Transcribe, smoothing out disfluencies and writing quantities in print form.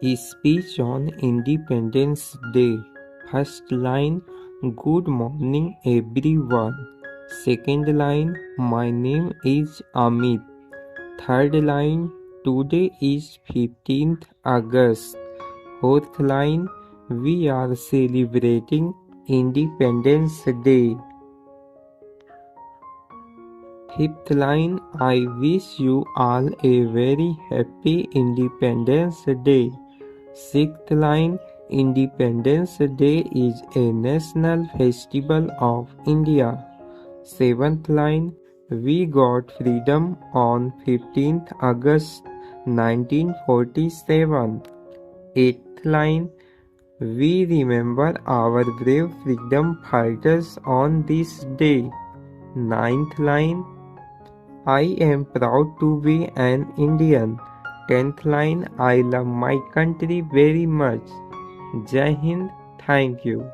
Speech on Independence Day. First line, good morning everyone. Second line, my name is Amit. Third line, today is 15th August. Fourth line, we are celebrating Independence Day. Fifth line, I wish you all a very happy Independence Day. Sixth line, Independence Day is a national festival of India. Seventh line, we got freedom on 15th August 1947. Eighth line, we remember our brave freedom fighters on this day. Ninth line, I am proud to be an Indian. 10th line, I love my country very much. Jai Hind, thank you.